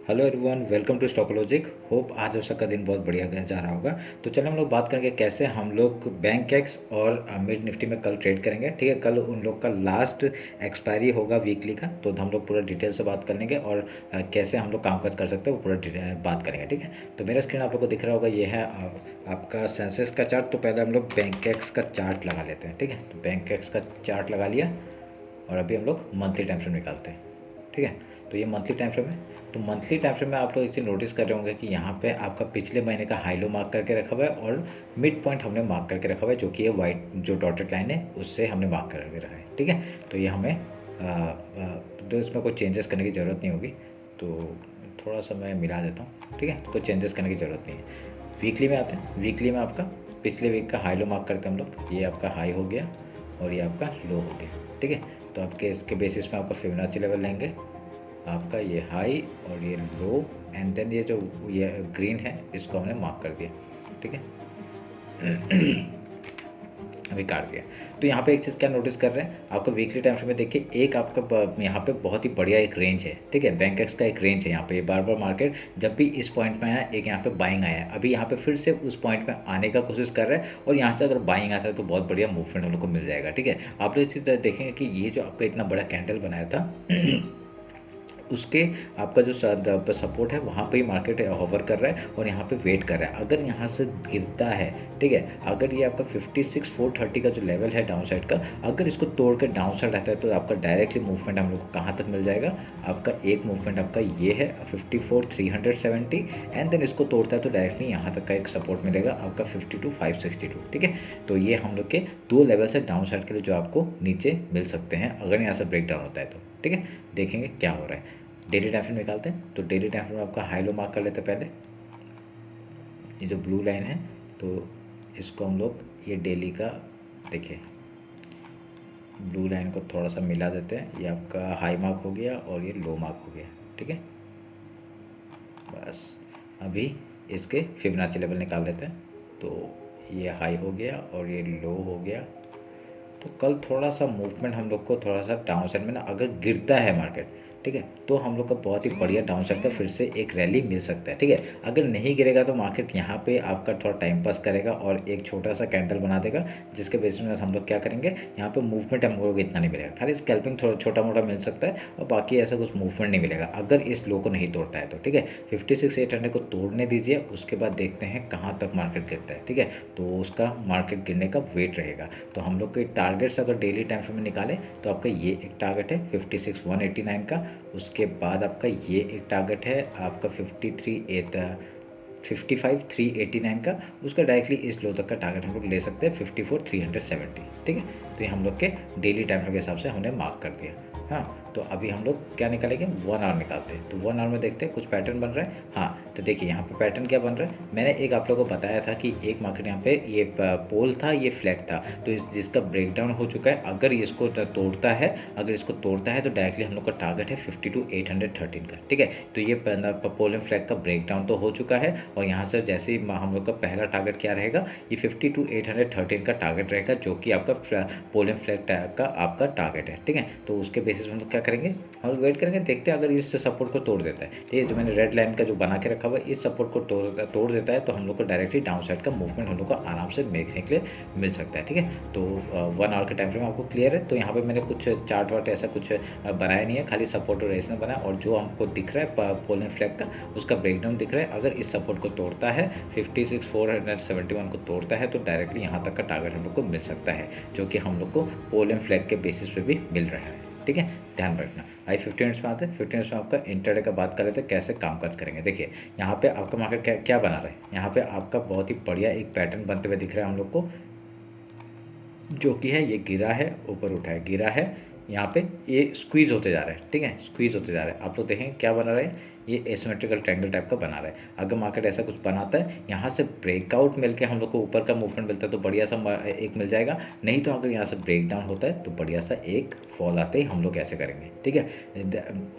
Hello everyone, welcome to Stockologic. Hope आज आप सबका दिन बहुत बढ़िया जा रहा होगा। तो चलिए हम लोग बात करेंगे कैसे हम लोग बैंक एक्स और मिड निफ्टी में कल ट्रेड करेंगे। ठीक है, कल उन लोग का लास्ट एक्सपायरी होगा वीकली का, तो हम लोग पूरा डिटेल से बात कर लेंगे और कैसे हम लोग कामकाज कर सकते हैं वो पूरा बात करेंगे। ठीक है, तो मेरा स्क्रीन आप लोग को दिख रहा होगा, ये है आपका सेंसेक्स का चार्ट। तो पहले हम लोग बैंक एक्स का चार्ट लगा लेते हैं। ठीक है, तो बैंक एक्स का चार्ट लगा लिया और अभी हम लोग मंथली टाइम फ्रेम निकालते हैं। ठीक है, तो ये मंथली टाइम फ्रेम है। तो मंथली टाइम फ्रेम में आप लोग एक चीज़ नोटिस कर रहे होंगे कि यहाँ पे आपका पिछले महीने का हाई लो मार्क करके रखा हुआ है और मिड पॉइंट हमने मार्क करके रखा हुआ है, जो कि ये वाइट जो डॉटेड लाइन है उससे हमने मार्क करके रखा है। ठीक है, तो ये हमें तो इसमें कोई चेंजेस करने की ज़रूरत नहीं होगी। तो थोड़ा सा मैं मिला देता हूँ। ठीक है, तो कोई चेंजेस करने की ज़रूरत नहीं है। वीकली में आते हैं। वीकली में आपका पिछले वीक का हाई लो मार्क करते हैं हम लोग। ये आपका हाई हो गया और ये आपका लो हो गया। ठीक है, तो आपके इसके बेसिस में आपका फिबोनाची लेवल लेंगे, आपका ये हाई और ये लो, एंड देन ये जो ये ग्रीन है इसको हमने मार्क कर दिया। ठीक है, अभी काट दिया। तो यहाँ पे एक चीज़ क्या नोटिस कर रहे हैं, आपका वीकली टाइम फ्रेम में देखिए, एक आपका यहाँ पे बहुत ही बढ़िया एक रेंज है। ठीक है, बैंक एक्स का एक रेंज है यहाँ पे। बार बार मार्केट जब भी इस पॉइंट में आया, एक यहाँ पे बाइंग आया है, अभी यहाँ पे फिर से उस पॉइंट में आने का कोशिश कर रहा है और यहाँ से अगर बाइंग आता है तो बहुत बढ़िया मूवमेंट हम लोग को मिल जाएगा। ठीक है, आप लोग इस चीज़ देखेंगे कि ये जो आपका इतना बड़ा कैंडल बनाया था उसके आपका जो सपोर्ट है वहाँ पे ही मार्केट होवर कर रहा है और यहाँ पे वेट कर रहा है। अगर यहाँ से गिरता है, ठीक है, अगर ये आपका 56,430 का जो लेवल है डाउन साइड का, अगर इसको तोड़ के डाउन साइड रहता है तो आपका डायरेक्टली मूवमेंट हम लोग को कहाँ तक मिल जाएगा। आपका एक मूवमेंट आपका ये है 54,370, एंड देन इसको तोड़ता है तो डायरेक्टली यहाँ तक का एक सपोर्ट मिलेगा आपका 52,562। ठीक है, तो ये हम लोग के दो लेवल से डाउन साइड के लिए जो आपको नीचे मिल सकते हैं अगर यहाँ से ब्रेक डाउन होता है तो। ठीक है, देखेंगे क्या हो रहा है। डेली टाइम फ्रेम निकालते हैं। तो डेली टाइम फ्रेम में आपका हाई लो मार्क कर लेते हैं पहले। ये जो ब्लू लाइन है तो इसको हम लोग ये डेली का देखिए, ब्लू लाइन को थोड़ा सा मिला देते हैं। ये आपका हाई मार्क हो गया और ये लो मार्क हो गया। ठीक है, बस अभी इसके फिबोनाची लेवल निकाल देते हैं। तो ये हाई हो गया और ये लो हो गया। तो कल थोड़ा सा मूवमेंट हम लोग को थोड़ा सा डाउन साइड में ना, अगर गिरता है मार्केट, ठीक है, तो हम लोग का बहुत ही बढ़िया डाउन साइड का फिर से एक रैली मिल सकता है। ठीक है, अगर नहीं गिरेगा तो मार्केट यहाँ पे आपका थोड़ा टाइम पास करेगा और एक छोटा सा कैंडल बना देगा, जिसके बेसिस में हम लोग क्या करेंगे, यहाँ पे मूवमेंट हम लोग इतना नहीं मिलेगा, खाली स्कैल्पिंग थोड़ा छोटा मोटा मिल सकता है और बाकी ऐसा कुछ मूवमेंट नहीं मिलेगा अगर इस लो को नहीं तोड़ता है तो। ठीक है, 56,800 को तोड़ने दीजिए, उसके बाद देखते हैं कहाँ तक मार्केट गिरता है। ठीक है, तो उसका मार्केट गिरने का वेट रहेगा। तो हम लोग के टारगेट्स अगर डेली टाइम फ्रेम में निकालें तो आपका ये एक टारगेट है 56,189 का। उसके बाद आपका ये एक टारगेट है आपका 55,389 का। उसका डायरेक्टली इस लो तक का टारगेट हम लोग ले सकते हैं 54,370। ठीक है, तो ये हम लोग के डेली टाइम फ्रेम के हिसाब से हमने मार्क कर दिया। हाँ, तो अभी हम लोग क्या निकालेंगे, 1 आवर निकालते हैं। तो 1 आवर में देखते हैं कुछ पैटर्न बन रहा है। हाँ, तो देखिए यहाँ पे पैटर्न क्या बन रहा है। मैंने एक आप लोगों को बताया था कि एक मार्केट यहाँ पे ये पोल था, ये फ्लैग था, तो जिसका ब्रेकडाउन हो चुका है। अगर इसको तोड़ता है, अगर इसको तोड़ता है तो डायरेक्टली हम लोग का टारगेट है 52,813 का। ठीक है, तो ये पोल एंड फ्लैग का ब्रेकडाउन तो हो चुका है और यहाँ से जैसे ही हम लोग का पहला टारगेट क्या रहेगा, ये 52,813 का टारगेट रहेगा, जो कि आपका पोल एंड फ्लैग का आपका टारगेट है। ठीक है, तो उसके बेसिस में हम लोग क्या करेंगे, हम लोग वेट करेंगे, देखते हैं अगर इस सपोर्ट को तोड़ देता है। ठीक है, जो मैंने रेड लाइन का जो बना के रखा हुआ है, इस सपोर्ट को तोड़ देता है तो हम लोग को डायरेक्टली डाउन साइड का मूवमेंट हम लोग को आराम से देखने के लिए मिल सकता है। ठीक है, तो 1 आवर के टाइम फ्रेम आपको क्लियर है। तो यहाँ पे मैंने कुछ चार्ट वार्ट ऐसा कुछ बनाया नहीं है, खाली सपोर्ट और रेजिस्टेंस बनाया और जो हमको दिख रहा है पोल एंड फ्लैग का, उसका ब्रेकडाउन दिख रहा है। अगर इस सपोर्ट को तोड़ता है, 56,471 को तोड़ता है तो डायरेक्टली यहाँ तक का टारगेट हम लोग को मिल सकता है, जो कि हम लोग को पोल एंड फ्लैग के बेसिस पे भी मिल रहा है। ठीक है, ध्यान रखना। आई 15 मिनट्स में आते हैं। 15 मिनट्स में आपका इंटरडे का बात कर लेते हैं, कैसे कामकाज करेंगे। देखिए यहाँ पे आपका मार्केट क्या बना रहा है, यहाँ पे आपका बहुत ही बढ़िया एक पैटर्न बनते हुए दिख रहा है हम लोग को, जो कि है ये गिरा है, ऊपर उठा है, गिरा है, यहाँ पे ये स्क्वीज़ होते जा रहा है। ठीक है, स्क्वीज़ होते जा रहा है। आप लोग देखें क्या बना रहा है, ये एसिमेट्रिकल ट्रायंगल टाइप का बना रहा है। अगर मार्केट ऐसा कुछ बनाता है, यहाँ से ब्रेकआउट मिलके हम लोग को ऊपर का मूवमेंट मिलता है तो बढ़िया सा एक मिल जाएगा। नहीं तो अगर यहाँ से ब्रेक डाउन होता है तो बढ़िया सा एक फॉल आते ही हम लोग ऐसे करेंगे। ठीक है,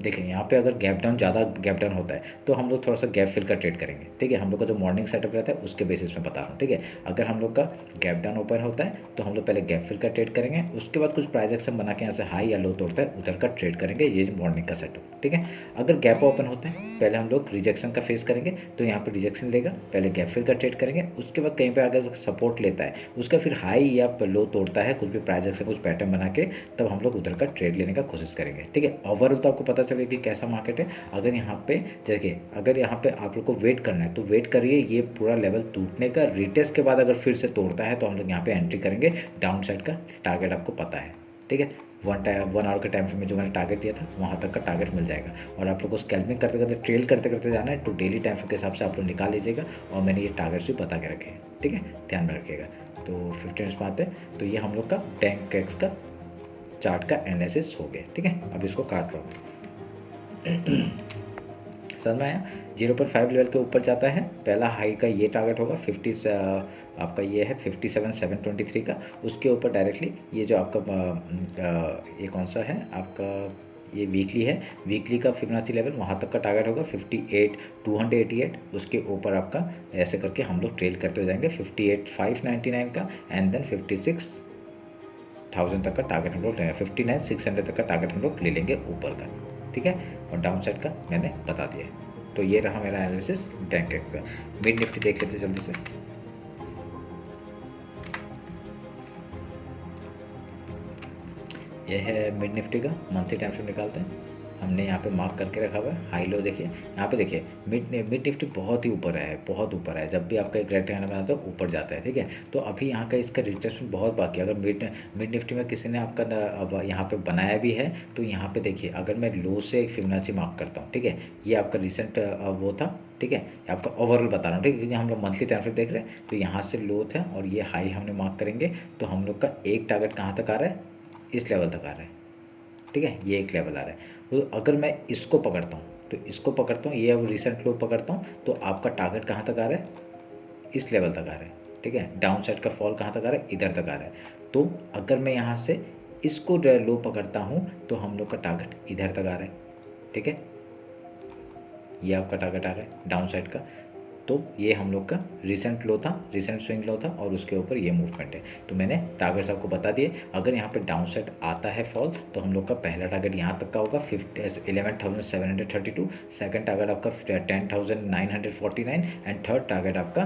देखें यहाँ पे अगर गैप डाउन ज़्यादा गैप डाउन होता है तो हम लोग थोड़ा सा गैप फिल का ट्रेड करेंगे। ठीक है, हम लोग का जो मॉर्निंग सेटअप रहता है उसके बेसिस में बता रहा हूँ। ठीक है, अगर हम लोग का गैप डाउन ओपन होता है तो हम लोग पहले गैप फिल का ट्रेड करेंगे, उसके बाद कुछ प्राइस एक्शन बना के यहाँ से हाई या लो तोड़ता है उधर का ट्रेड करेंगे। ये मॉर्निंग का सेटअप। ठीक है, अगर गैप ओपन होता है पहले हम लोग रिजेक्शन का फेस करेंगे, तो यहाँ पे रिजेक्शन लेगा, पहले गैप फिल का ट्रेड करेंगे, उसके बाद कहीं पे अगर सपोर्ट लेता है, उसका फिर हाई या लो तोड़ता है, कुछ भी प्राइस एक्शन कुछ पैटर्न बना के, तब हम लोग उधर का ट्रेड लेने का कोशिश करेंगे। ठीक है, ओवरऑल तो आपको पता चलेगा कि कैसा मार्केट है। अगर यहाँ पे देखिए, अगर यहाँ पे आप लोग को वेट करना है तो वेट करिए, ये पूरा लेवल टूटने का, रिटेस्ट के बाद अगर फिर से तोड़ता है तो हम लोग यहाँ पे एंट्री करेंगे। डाउन साइड का टारगेट आपको पता है। ठीक है, 1 आवर के टाइम फ्रेम में जो मैंने टारगेट दिया था वहाँ तक का टारगेट मिल जाएगा। और आप लोग को स्कैल्पिंग करते करते, ट्रेल करते करते जाना है, तो डेली टाइम फ्रेम के हिसाब से आप लोग निकाल लीजिएगा। और मैंने ये टारगेट्स भी बता के रखे हैं। ठीक है, ध्यान में रखिएगा। तो 15 मिनट्स में आते हैं। तो ये हम लोग का बैंक एक्स का चार्ट का एनालिसिस हो गया। ठीक है, अब इसको काट रहा हूँ। समझ में आया। 0.5 लेवल के ऊपर जाता है, पहला हाई का ये टारगेट होगा 50, आपका ये है 57,723 का। उसके ऊपर डायरेक्टली ये जो आपका ये कौन सा है आपका, ये वीकली है, वीकली का फिबोनाची लेवल वहाँ तक का टारगेट होगा 58,288। उसके ऊपर आपका ऐसे करके हम लोग ट्रेल करते हो जाएंगे 58,599 का, एंड देन 56,000 तक का टारगेट हम लोग 59,600 तक का टारगेट हम लोग ले लेंगे ऊपर का। ठीक है, और डाउन साइड का मैंने बता दिया। तो ये रहा मेरा एनालिसिस बैंक का। मिड निफ्टी देख लेते जल्दी से। ये है मिड निफ्टी का मंथली टाइम फ्रेम निकालते हैं। हमने यहाँ पे मार्क करके रखा हुआ है हाई लो। देखिए यहाँ पे देखिए मिड निफ्टी बहुत ही ऊपर है, बहुत ऊपर है। जब भी आपका एक रेड ट्रायंगल बनाता है ऊपर जाता है। ठीक है, तो अभी यहाँ का इसका रिट्रेसमेंट बहुत बाकी है। अगर मिड निफ्टी में किसी ने आपका अब यहाँ पे बनाया भी है, तो यहाँ पे देखिए अगर मैं लो से एक फिबोनाची मार्क करता हूँ। ठीक है, ये आपका रिसेंट वो था। ठीक है, आपका ओवरऑल बता रहा हूँ। ठीक है, हम लोग मंथली टाइम फ्रेम देख रहे हैं, तो यहाँ से लो था और ये हाई हमने मार्क करेंगे। तो हम लोग का एक टारगेट कहाँ तक आ रहा है, इस लेवल तक आ रहा है। ठीक है, ये एक लेवल आ रहा है। तो अगर मैं इसको पकड़ता हूँ, तो इसको पकड़ता हूँ, ये अब रिसेंट लो पकड़ता हूँ, तो आपका टारगेट कहाँ तक आ रहा है, इस लेवल तक आ रहा है। ठीक है, डाउन साइड का फॉल कहाँ तक आ रहा है, इधर तक आ रहा है। तो अगर मैं यहाँ से इसको लो पकड़ता हूँ, तो हम लोग का टारगेट इधर तक आ रहा है। ठीक है, ये आपका टारगेट आ रहा है डाउन साइड का। तो ये हम लोग का रिसेंट लो था, रिसेंट स्विंग लो था, और उसके ऊपर ये मूवमेंट है। तो मैंने टारगेट्स आपको बता दिए। अगर यहाँ पे डाउन साइड आता है फॉल, तो हम लोग का पहला टारगेट यहाँ तक का होगा 11,732, सेकंड टारगेट आपका 10,949, एंड थर्ड टारगेट आपका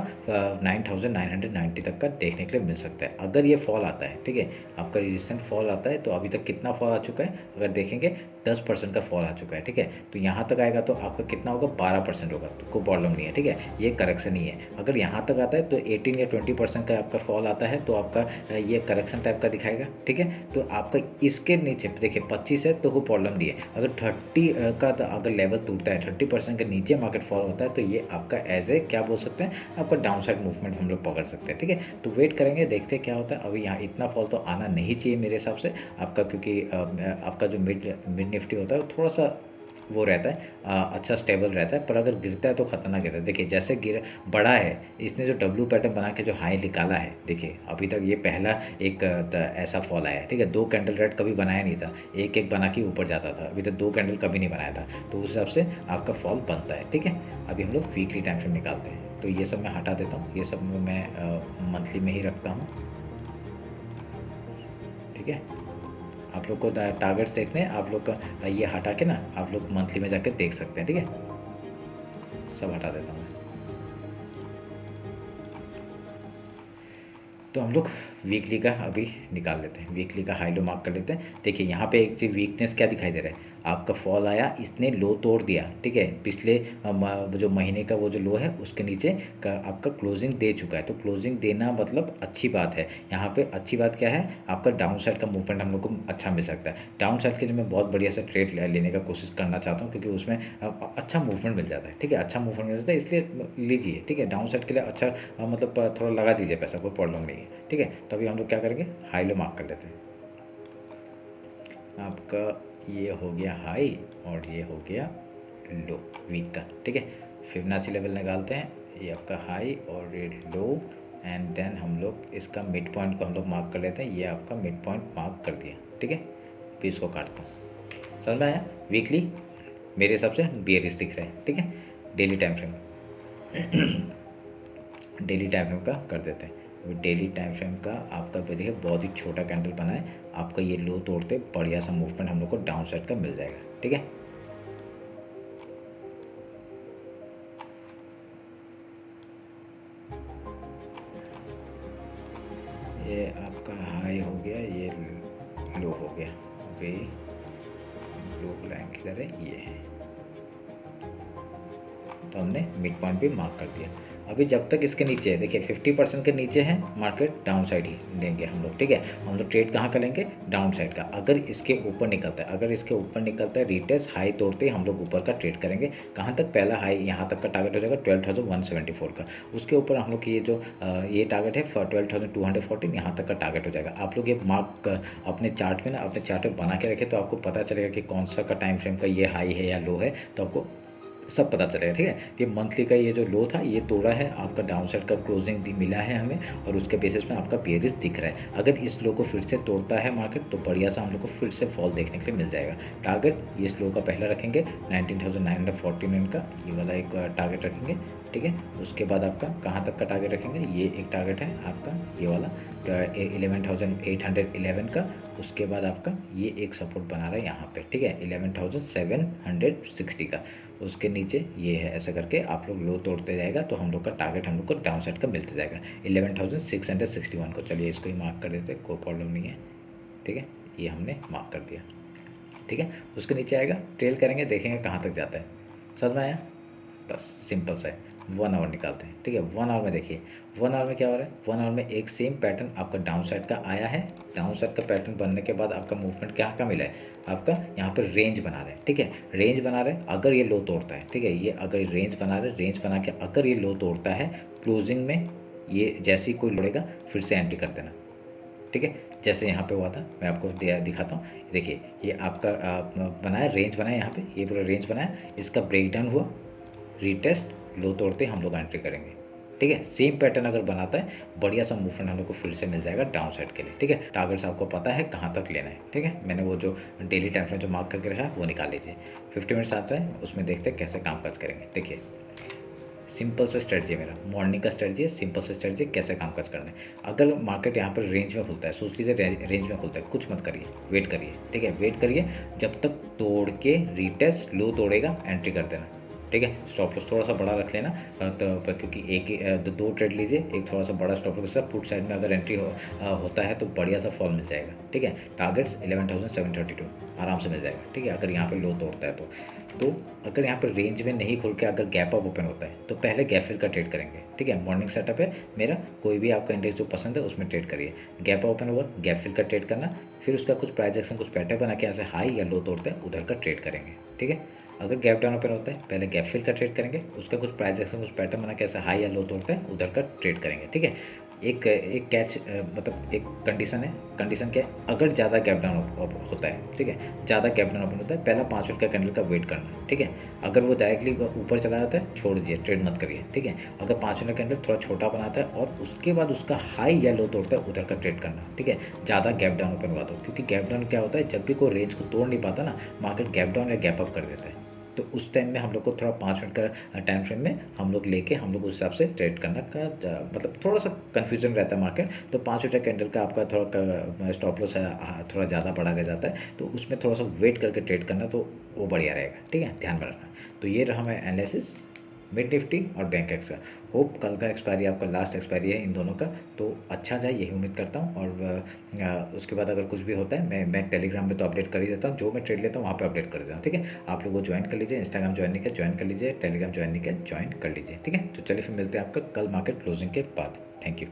9,990 तक का देखने के लिए मिल सकता है अगर ये फॉल आता है। ठीक है, आपका रिसेंट फॉल आता है। तो अभी तक कितना फॉल आ चुका है, अगर देखेंगे 10% का फॉल आ चुका है। ठीक है, तो यहाँ तक आएगा तो आपका कितना होगा, 12% होगा, तो कोई प्रॉब्लम नहीं है। ठीक है, ये करेक्शन ही है। अगर यहाँ तक आता है तो 18 या 20% का आपका फॉल आता है, तो आपका ये करेक्शन टाइप का दिखाएगा। ठीक है, तो आपका इसके नीचे देखिए 25 है तो कोई प्रॉब्लम नहीं है। अगर 30 का अगर लेवल टूटता है, 30% के नीचे मार्केट फॉल होता है, तो ये आपका एज ए क्या बोल सकते हैं, आपका डाउन साइड मूवमेंट हम लोग पकड़ सकते हैं। ठीक है, तो वेट करेंगे, देखते हैं क्या होता है। अभी यहाँ इतना फॉल तो आना नहीं चाहिए मेरे हिसाब से आपका, क्योंकि आपका जो मिड निफ्टी होता है वो थोड़ा सा वो रहता है, अच्छा स्टेबल रहता है। पर अगर गिरता है तो खतरनाक गिरता है। देखिए जैसे बड़ा है, इसने जो डब्ल्यू पैटर्न बना के जो हाई निकाला है, देखिए अभी तक ये पहला एक ऐसा फॉल आया है। ठीक है, 2 कैंडल रेड कभी बनाया नहीं था, एक एक बना के ऊपर जाता था। अभी तक 2 कैंडल कभी नहीं बनाया था, तो उस हिसाब से आपका फॉल बनता है। ठीक है, अभी हम लोग वीकली टाइम फ्रेम निकालते हैं। तो ये सब मैं हटा देता हूँ, ये सब मैं मंथली में ही रखता हूँ। ठीक है, आप लोग को टारगेट्स देखने हैं, आप लोग का ये हटा के ना आप लोग मंथली में जाकर देख सकते हैं। ठीक है, सब हटा देता हूँ मैं। तो हम लोग वीकली का अभी निकाल लेते हैं, वीकली का हाई लो मार्क कर लेते हैं। देखिए यहाँ पे एक चीज़ वीकनेस क्या दिखाई दे रहा है, आपका फॉल आया, इसने लो तोड़ दिया। ठीक है, पिछले जो महीने का वो जो लो है उसके नीचे का आपका क्लोजिंग दे चुका है। तो क्लोजिंग देना मतलब अच्छी बात है। यहाँ पे अच्छी बात क्या है, आपका डाउन साइड का मूवमेंट हम लोग को अच्छा मिल सकता है। डाउन साइड के लिए मैं बहुत बढ़िया से ट्रेड लेने का कोशिश करना चाहता हूँ, क्योंकि उसमें अच्छा मूवमेंट मिल जाता है। ठीक है, अच्छा मूवमेंट मिल जाता है, इसलिए लीजिए। ठीक है, डाउन साइड के लिए अच्छा मतलब थोड़ा लगा दीजिए पैसा, कोई प्रॉब्लम नहीं है। ठीक है, तो अभी हम लोग क्या करेंगे, हाई लो मार्क कर लेते हैं। आपका ये हो गया हाई और ये हो गया लो वीक का। ठीक है, फिबोनाची लेवल निकालते हैं, ये आपका हाई और ये लो, एंड देन हम लोग इसका मिड पॉइंट को हम लोग मार्क कर लेते हैं। ये आपका मिड पॉइंट मार्क कर दिया। ठीक है, फिर इसको काटता हूँ। समझ में आया। वीकली मेरे हिसाब से बेयरिश दिख रहा है। ठीक है, daily time frame daily time frame का कर देते हैं। डेली टाइम फ्रेम का आपका देखिए बहुत ही छोटा कैंडल बना है, आपका ये लो तोड़ते बढ़िया सा मूवमेंट हम लोग को डाउन साइड का मिल जाएगा। ठीक है, आपका हाई हो गया, ये लो हो गया। अभी लो लाइन किधर है, ये है, तो हमने मिड पॉइंट भी मार्क कर दिया। अभी जब तक इसके नीचे है, देखिए 50% के नीचे है मार्केट, डाउन साइड ही लेंगे हम लोग, ठीक है। हम लोग ट्रेड कहाँ का लेंगे, डाउन साइड का। अगर इसके ऊपर निकलता है, अगर इसके ऊपर निकलता है, रीटेस्ट हाई तोड़ते ही हम लोग ऊपर का ट्रेड करेंगे। कहाँ तक, पहला हाई यहाँ तक का टारगेट हो जाएगा 12,174 का। उसके ऊपर हम लोग की ये जो ये टारगेट है 12,214, यहाँ तक का टारगेट हो जाएगा। आप लोग ये मार्क अपने चार्ट में ना, अपने चार्ट में बना के रखें, तो आपको पता चलेगा कि कौन सा का टाइम फ्रेम का ये हाई है या लो है, तो आपको सब पता चलेगा, ठीक है। ये मंथली का ये जो लो था ये तोड़ा है, आपका डाउन साइड का क्लोजिंग मिला है हमें, और उसके बेसिस में आपका बेयरिश दिख रहा है। अगर इस लो को फिर से तोड़ता है मार्केट, तो बढ़िया सा हम लोग को फिर से फॉल देखने के लिए मिल जाएगा। टारगेट ये इस लो का पहला रखेंगे 19,949 का, ये वाला एक टारगेट रखेंगे, ठीक है। उसके बाद आपका कहाँ तक का टारगेट रखेंगे, ये एक टारगेट है आपका ये वाला 11,811 का। उसके बाद आपका ये एक सपोर्ट बना रहा है यहाँ पे, ठीक है, 11,760 का। उसके नीचे ये है, ऐसा करके आप लोग लो तोड़ते जाएगा, तो हम लोग का टारगेट हम लोग को डाउन साइड का मिलते जाएगा 11,661 को। चलिए इसको ही मार्क कर देते, कोई प्रॉब्लम नहीं है, ठीक है। ये हमने मार्क कर दिया, ठीक है। उसके नीचे आएगा, ट्रेल करेंगे, देखेंगे कहाँ तक जाता है। समझ में आया, बस सिंपल सा है। 1 आवर निकालते हैं, ठीक है। 1 आवर में देखिए, 1 आवर में क्या हो रहा है, 1 आवर में एक सेम पैटर्न आपका डाउन साइड का आया है। डाउन साइड का पैटर्न बनने के बाद आपका मूवमेंट क्या का मिला है, आपका यहाँ पर रेंज बना रहे हैं, ठीक है। रेंज बना रहे हैं, अगर ये लो तोड़ता है, ठीक है, ये अगर रेंज बना रहे, रेंज बना के अगर ये लो तोड़ता है, क्लोजिंग में ये जैसे ही कोई लड़ेगा फिर से एंट्री कर देना, ठीक है। जैसे यहाँ पे हुआ था, मैं आपको दिखाता हूँ। देखिए ये आपका बनाया, रेंज बनाया, यहाँ पे ये पूरा रेंज बनाया, इसका ब्रेकडाउन हुआ, रीटेस्ट, लो तोड़ते हम लोग एंट्री करेंगे, ठीक है। सेम पैटर्न अगर बनाता है, बढ़िया सा मूवमेंट हम लोग को फिर से मिल जाएगा डाउन साइड के लिए, ठीक है। टारगेट्स आपको पता है कहाँ तक लेना है, ठीक है। मैंने वो जो डेली टाइम फ्रेम जो मार्क करके रखा है वो निकाल लीजिए। 50 मिनट्स आता है, उसमें देखते हैं कैसे काम काज करेंगे। देखिए सिंपल सा स्ट्रेटजी है मेरा, मॉर्निंग का स्ट्रेटजी है, सिंपल सा स्ट्रेटजी, कैसे काम काज करना है। अगर मार्केट यहाँ पर रेंज में खुलता है, सोच लीजिए रेंज में खुलता है, कुछ मत करिए, वेट करिए, ठीक है। वेट करिए जब तक तोड़ के रीटेस्ट लो तोड़ेगा, एंट्री कर देना, ठीक है। स्टॉप लॉस थोड़ा सा बड़ा रख लेना, तो क्योंकि एक दो ट्रेड लीजिए, एक थोड़ा सा बड़ा स्टॉप लॉस, पुट साइड में अगर एंट्री होता है तो बढ़िया सा फॉल मिल जाएगा, ठीक है। टारगेट्स 11,732 आराम से मिल जाएगा, ठीक है, अगर यहाँ पे लो तोड़ता है तो अगर यहाँ पर रेंज में नहीं खुल के अगर गैप अप ओपन होता है, तो पहले गैप फिल का ट्रेड करेंगे, ठीक है। मॉर्निंग सेटअप है मेरा, कोई भी आपका इंडेक्स जो पसंद है उसमें ट्रेड करिए। गैप ओपन हुआ, गैप फिल का ट्रेड करना, फिर उसका कुछ प्राइस एक्शन, कुछ पैटर्न बना के यहाँ से हाई या लो तोड़ते हैं उधर का ट्रेड करेंगे, ठीक है। अगर गैप डाउन ओपन होता है, पहले गैप फिल का ट्रेड करेंगे, उसका कुछ प्राइस एक्शन, कुछ पैटर्न बना के ऐसे हाई या लो तोड़ते हैं उधर का ट्रेड करेंगे, ठीक है। एक एक कैच मतलब एक कंडीशन है, कंडीशन क्या है, अगर ज़्यादा गैप डाउन होता है, ठीक है, ज़्यादा गैप डाउन ओपन होता है, पहला 5 मिनट का कैंडल का वेट करना, ठीक है। अगर वो डायरेक्टली ऊपर चला जाता है, छोड़ दीजिए, ट्रेड मत करिए, ठीक है। अगर 5 मिनट का कैंडल थोड़ा छोटा बनाता है और उसके बाद उसका हाई या लो तोड़ता है, उधर का ट्रेड करना, ठीक है। ज़्यादा गैप डाउन ओपन हुआ तो, क्योंकि गैप डाउन क्या होता है, जब भी कोई रेंज को तोड़ नहीं पाता ना, मार्केट गैप डाउन या गैप अप कर देता है, तो उस टाइम में हम लोग को थोड़ा 5 मिनट का टाइम फ्रेम में हम लोग लेके हम लोग उस हिसाब से ट्रेड करना का मतलब थोड़ा सा कन्फ्यूजन रहता है मार्केट। तो 5 मिनट का कैंडल का आपका थोड़ा स्टॉप लॉस थोड़ा ज़्यादा बढ़ा रह जाता है, तो उसमें थोड़ा सा वेट करके ट्रेड करना, तो वो बढ़िया रहेगा, ठीक है, ध्यान में रखना। तो ये रहा हमारा एनालिसिस मिड निफ्टी और बैंक एक्स का। होप कल का एक्सपायरी आपका लास्ट एक्सपायरी है इन दोनों का, तो अच्छा जाए यही उम्मीद करता हूँ। और उसके बाद अगर कुछ भी होता है, मैं टेलीग्राम में तो अपडेट कर ही देता हूँ, जो मैं ट्रेड लेता हूँ वहाँ पे अपडेट कर देता हूँ, ठीक है। आप लोग वो ज्वाइन कर लीजिए, इंस्टाग्राम ज्वाइन नहीं किया ज्वाइन कर लीजिए, टेलीग्राम ज्वाइन नहीं किया ज्वाइन कर लीजिए, ठीक है। तो चलिए फिर मिलते हैं आपका कल मार्केट क्लोजिंग के बाद। Thank you.